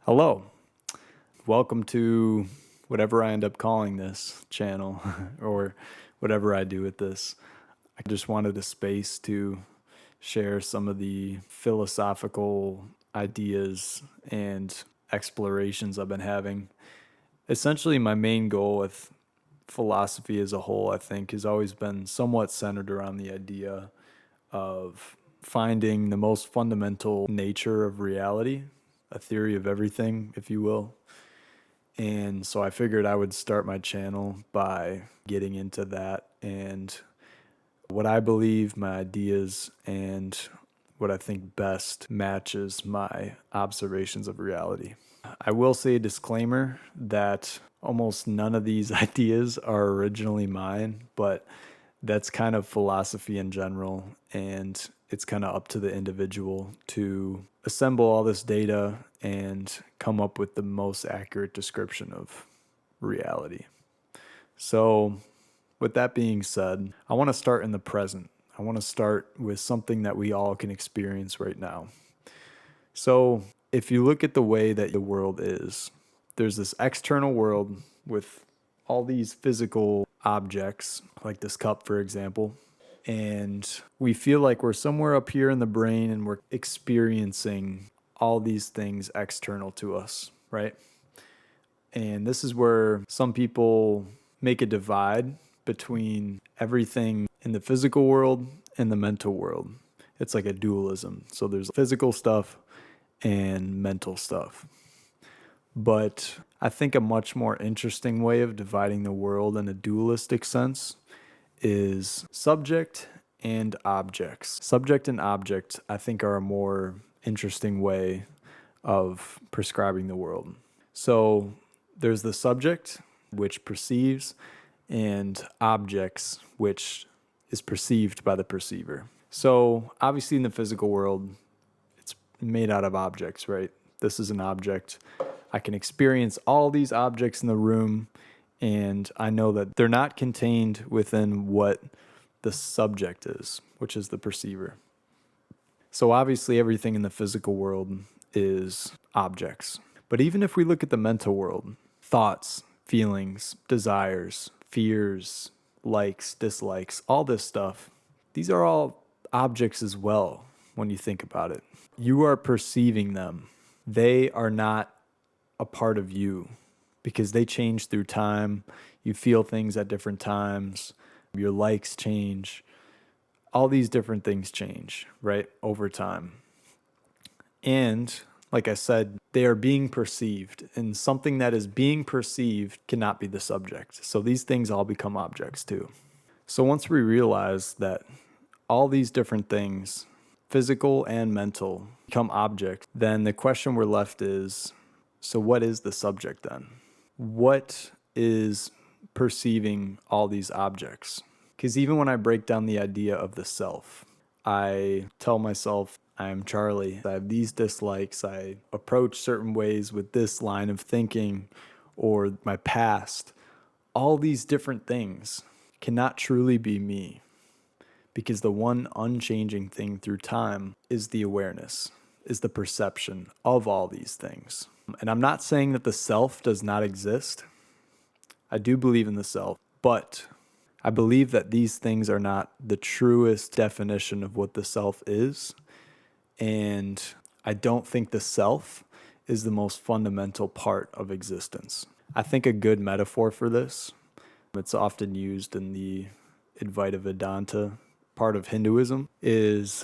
Hello, welcome to whatever I end up calling this channel or whatever I do with this. I just wanted a space to share some of the philosophical ideas and explorations I've been having. Essentially, my main goal with philosophy as a whole, I think, has always been somewhat centered around the idea of finding the most fundamental nature of reality, a theory of everything, if you will. And so I figured I would start my channel by getting into that and what I believe, my ideas, and what I think best matches my observations of reality. I will say a disclaimer that almost none of these ideas are originally mine, but that's kind of philosophy in general, and it's kind of up to the individual to assemble all this data and come up with the most accurate description of reality. So, with that being said, I want to start in the present. I want to start with something that we all can experience right now. So, if you look at the way that the world is, there's this external world with all these physical objects, like this cup, for example, and we feel like we're somewhere up here in the brain and we're experiencing all these things external to us, right? And this is where some people make a divide between everything in the physical world and the mental world. It's like a dualism. So there's physical stuff and mental stuff. But I think a much more interesting way of dividing the world in a dualistic sense is subject and objects. Subject and object, I think, are a more interesting way of prescribing the world. So there's the subject, which perceives, and objects, which is perceived by the perceiver. So obviously in the physical world, it's made out of objects, right? This is an object. I can experience all these objects in the room, and I know that they're not contained within what the subject is, which is the perceiver. So obviously everything in the physical world is objects. But even if we look at the mental world, thoughts, feelings, desires, fears, likes, dislikes, all this stuff, these are all objects as well when you think about it. You are perceiving them. They are not a part of you because they change through time. You feel things at different times. Your likes change. All these different things change, right, over time. And like I said, they are being perceived, and something that is being perceived cannot be the subject. So these things all become objects too. So once we realize that all these different things, physical and mental, become objects, then the question we're left is, so what is the subject then? What is perceiving all these objects? Because even when I break down the idea of the self, I tell myself, I am Charlie. I have these dislikes. I approach certain ways with this line of thinking or my past. All these different things cannot truly be me because the one unchanging thing through time is the awareness, is the perception of all these things. And I'm not saying that the self does not exist. I do believe in the self, but I believe that these things are not the truest definition of what the self is. And I don't think the self is the most fundamental part of existence. I think a good metaphor for this, it's often used in the Advaita Vedanta part of Hinduism, is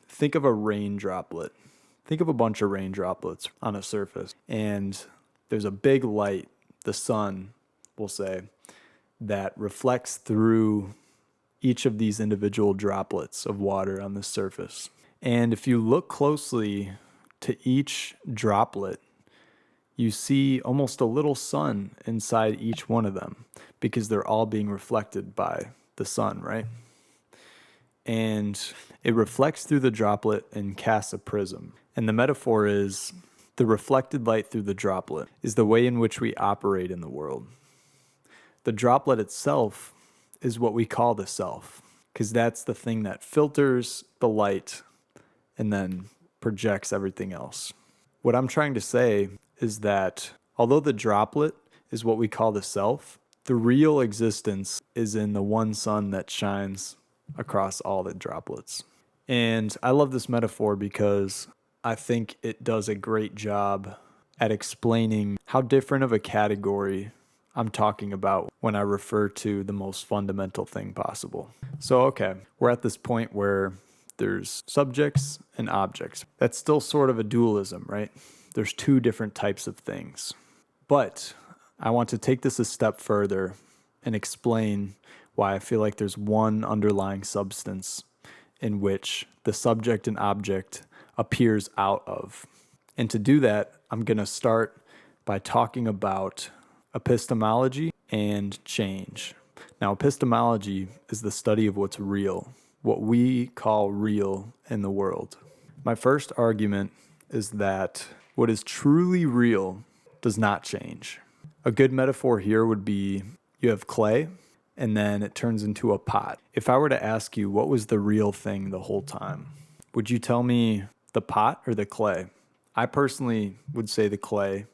think of a rain droplet. Think of a bunch of rain droplets on a surface, and there's a big light, the sun, we'll say, that reflects through each of these individual droplets of water on the surface. And if you look closely to each droplet, you see almost a little sun inside each one of them because they're all being reflected by the sun, right? And it reflects through the droplet and casts a prism. And the metaphor is the reflected light through the droplet is the way in which we operate in the world. The droplet itself is what we call the self, because that's the thing that filters the light and then projects everything else. What I'm trying to say is that although the droplet is what we call the self, the real existence is in the one sun that shines across all the droplets. And I love this metaphor because I think it does a great job at explaining how different of a category I'm talking about when I refer to the most fundamental thing possible. So, okay, we're at this point where there's subjects and objects. That's still sort of a dualism, right? There's two different types of things. But I want to take this a step further and explain why I feel like there's one underlying substance in which the subject and object appears out of. And to do that, I'm going to start by talking about epistemology and change. Now, epistemology is the study of what's real, what we call real in the world. My first argument is that what is truly real does not change. A good metaphor here would be you have clay, and then it turns into a pot. If I were to ask you what was the real thing the whole time, would you tell me the pot or the clay? I personally would say the clay,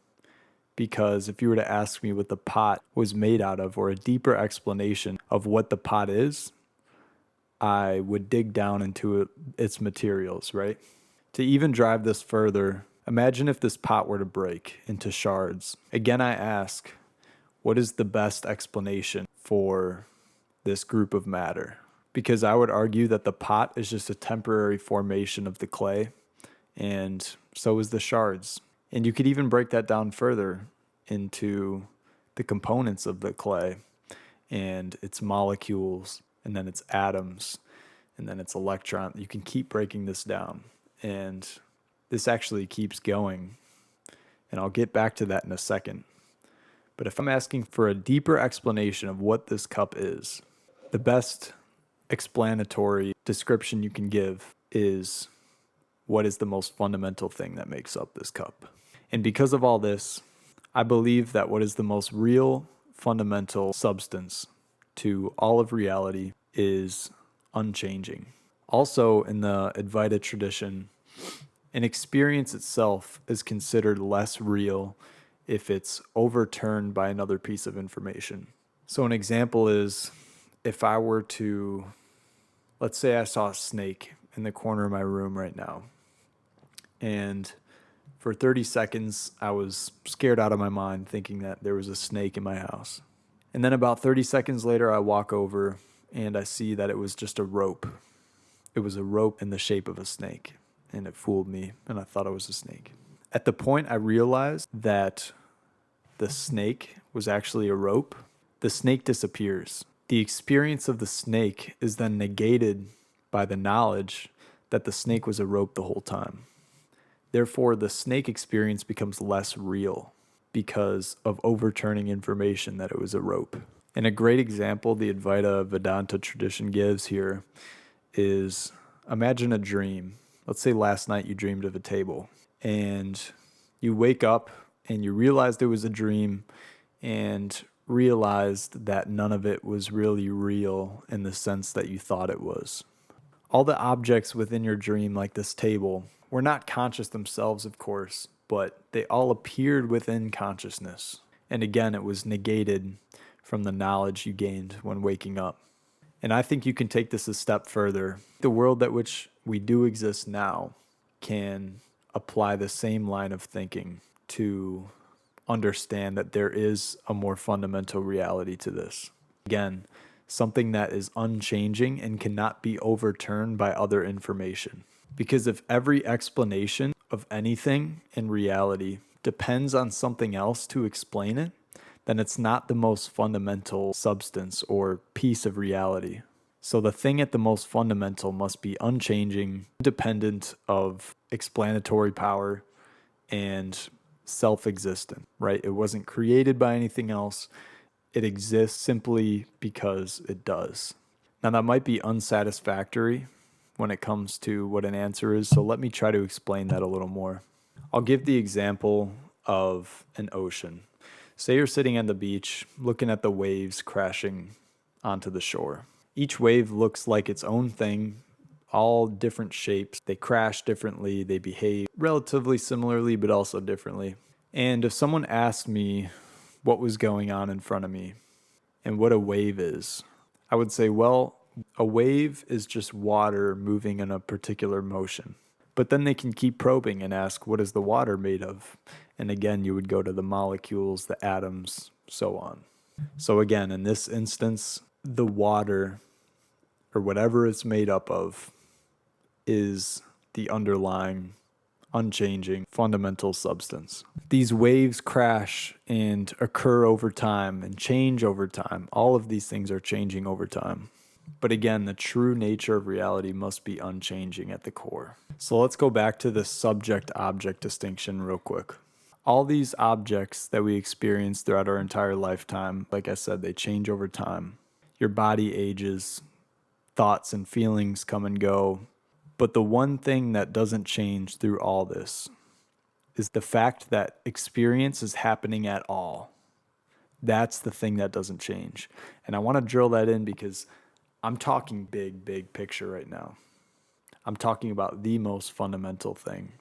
because if you were to ask me what the pot was made out of or a deeper explanation of what the pot is, I would dig down into its materials, right? To even drive this further, imagine if this pot were to break into shards. Again, I ask, what is the best explanation for this group of matter? Because I would argue that the pot is just a temporary formation of the clay, and so is the shards. And you could even break that down further into the components of the clay and its molecules, and then its atoms, and then its electron. You can keep breaking this down. And this actually keeps going. And I'll get back to that in a second. But if I'm asking for a deeper explanation of what this cup is, the best explanatory description you can give is what is the most fundamental thing that makes up this cup. And because of all this, I believe that what is the most real, fundamental substance to all of reality is unchanging. Also, in the Advaita tradition, an experience itself is considered less real if it's overturned by another piece of information. So an example is if I were to, let's say I saw a snake in the corner of my room right now, and for 30 seconds, I was scared out of my mind thinking that there was a snake in my house. And then about 30 seconds later, I walk over and I see that it was just a rope. It was a rope in the shape of a snake, and it fooled me, and I thought it was a snake. At the point I realized that the snake was actually a rope, the snake disappears. The experience of the snake is then negated by the knowledge that the snake was a rope the whole time. Therefore, the snake experience becomes less real because of overturning information that it was a rope. And a great example the Advaita Vedanta tradition gives here is imagine a dream. Let's say last night you dreamed of a table, and you wake up and you realized it was a dream and realized that none of it was really real in the sense that you thought it was. All the objects within your dream, like this table, were not conscious themselves, of course, but they all appeared within consciousness. And again, it was negated from the knowledge you gained when waking up. And I think you can take this a step further. The world at which we do exist now can apply the same line of thinking to understand that there is a more fundamental reality to this. Again, something that is unchanging and cannot be overturned by other information. Because if every explanation of anything in reality depends on something else to explain it, then it's not the most fundamental substance or piece of reality. So the thing at the most fundamental must be unchanging, independent of explanatory power, and self-existent, right? It wasn't created by anything else. It exists simply because it does. Now that might be unsatisfactory when it comes to what an answer is, so let me try to explain that a little more. I'll give the example of an ocean. Say you're sitting on the beach looking at the waves crashing onto the shore. Each wave looks like its own thing all different shapes. They crash differently, they behave relatively similarly, but also differently. And if someone asked me what was going on in front of me and what a wave is, I would say, well, a wave is just water moving in a particular motion. But then they can keep probing and ask, what is the water made of? And again, you would go to the molecules, the atoms, so on. So again, in this instance, the water, or whatever it's made up of, is the underlying, unchanging, fundamental substance. These waves crash and occur over time and change over time. All of these things are changing over time. But again, the true nature of reality must be unchanging at the core. So let's go back to the subject-object distinction real quick. All these objects that we experience throughout our entire lifetime, like I said, they change over time. Your body ages, thoughts and feelings come and go. But the one thing that doesn't change through all this is the fact that experience is happening at all. That's the thing that doesn't change. And I want to drill that in because I'm talking big picture right now. I'm talking about the most fundamental thing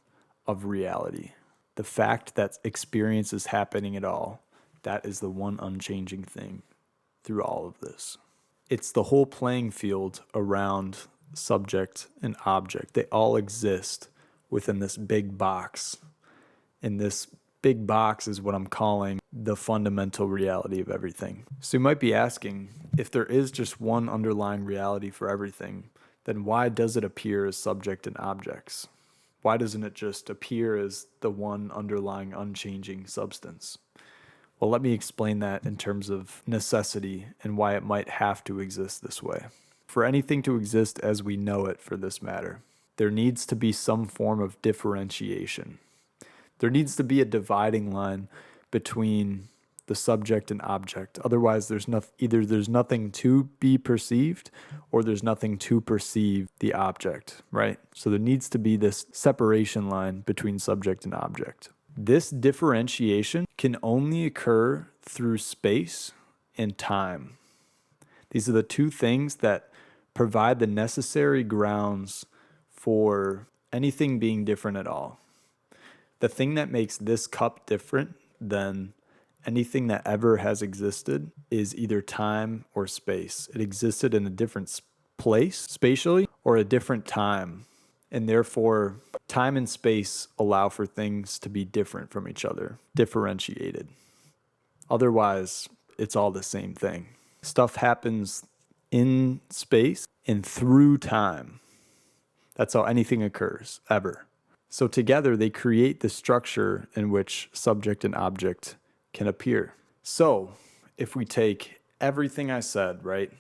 of reality. The fact that experience is happening at all, that is the one unchanging thing through all of this. It's the whole playing field around subject and object. They all exist within this big box. And this big box is what I'm calling the fundamental reality of everything. So you might be asking, if there is just one underlying reality for everything, then why does it appear as subject and objects? Why doesn't it just appear as the one underlying unchanging substance? Well, let me explain that in terms of necessity and why it might have to exist this way. For anything to exist as we know it for this matter, there needs to be some form of differentiation. There needs to be a dividing line between the subject and object. Otherwise, either there's nothing to be perceived or there's nothing to perceive the object, right? So there needs to be this separation line between subject and object. This differentiation can only occur through space and time. These are the two things that provide the necessary grounds for anything being different at all. The thing that makes this cup different than anything that ever has existed is either time or space. It existed in a different place spatially or a different time. And therefore, time and space allow for things to be different from each other, differentiated. Otherwise, it's all the same thing. Stuff happens in space and through time. That's how anything occurs, ever. So together, they create the structure in which subject and object can appear. So if we take everything I said, right,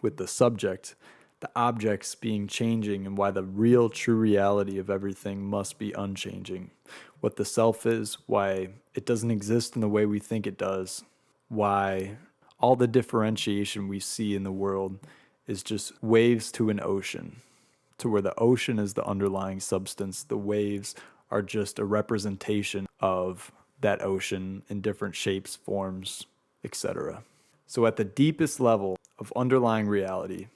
with the subject, the objects being changing, and why the real true reality of everything must be unchanging, what the self is, why it doesn't exist in the way we think it does, why all the differentiation we see in the world is just waves to an ocean, to where the ocean is the underlying substance. The waves are just a representation of that ocean in different shapes, forms, etc. So at the deepest level of underlying reality,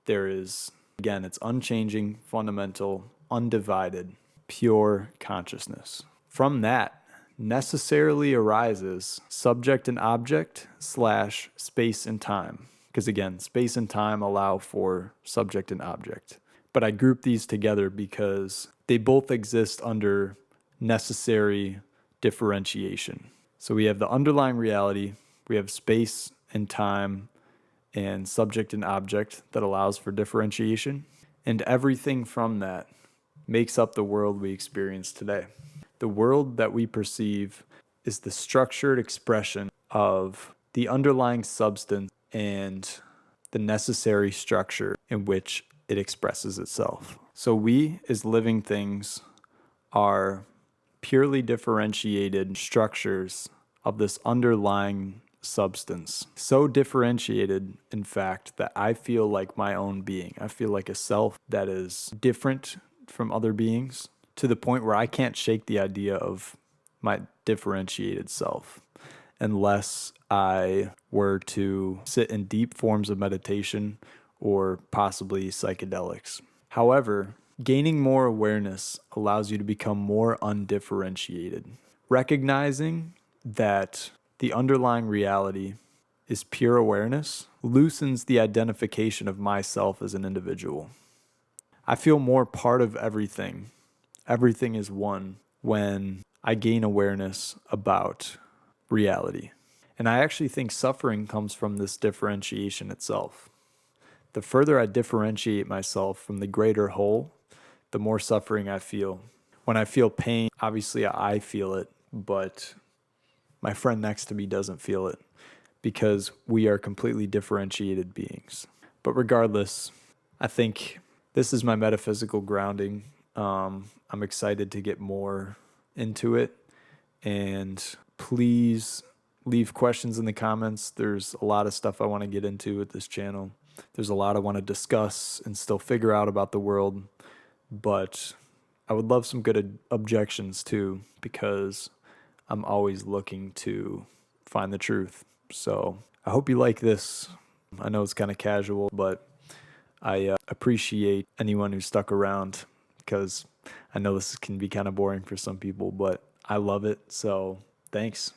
there is, again, it's unchanging, fundamental, undivided, pure consciousness. From that necessarily arises subject and object / space and time. Because again, space and time allow for subject and object. But I group these together because they both exist under necessary differentiation. So we have the underlying reality, we have space and time and subject and object that allows for differentiation, and everything from that makes up the world we experience today. The world that we perceive is the structured expression of the underlying substance and the necessary structure in which it expresses itself. So we, as living things, are purely differentiated structures of this underlying substance. So differentiated, in fact, that I feel like my own being. I feel like a self that is different from other beings, to the point where I can't shake the idea of my differentiated self unless I were to sit in deep forms of meditation or possibly psychedelics. However, gaining more awareness allows you to become more undifferentiated. Recognizing that the underlying reality is pure awareness loosens the identification of myself as an individual. I feel more part of everything. Everything is one when I gain awareness about reality. And I actually think suffering comes from this differentiation itself. The further I differentiate myself from the greater whole, the more suffering I feel. When I feel pain, obviously I feel it, but my friend next to me doesn't feel it because we are completely differentiated beings. But regardless, I think this is my metaphysical grounding. I'm excited to get more into it. And please leave questions in the comments. There's a lot of stuff I want to get into with this channel. There's a lot I want to discuss and still figure out about the world. But I would love some good objections too, because I'm always looking to find the truth. So I hope you like this. I know it's kind of casual, but I appreciate anyone who stuck around because I know this can be kind of boring for some people, but I love it. So thanks.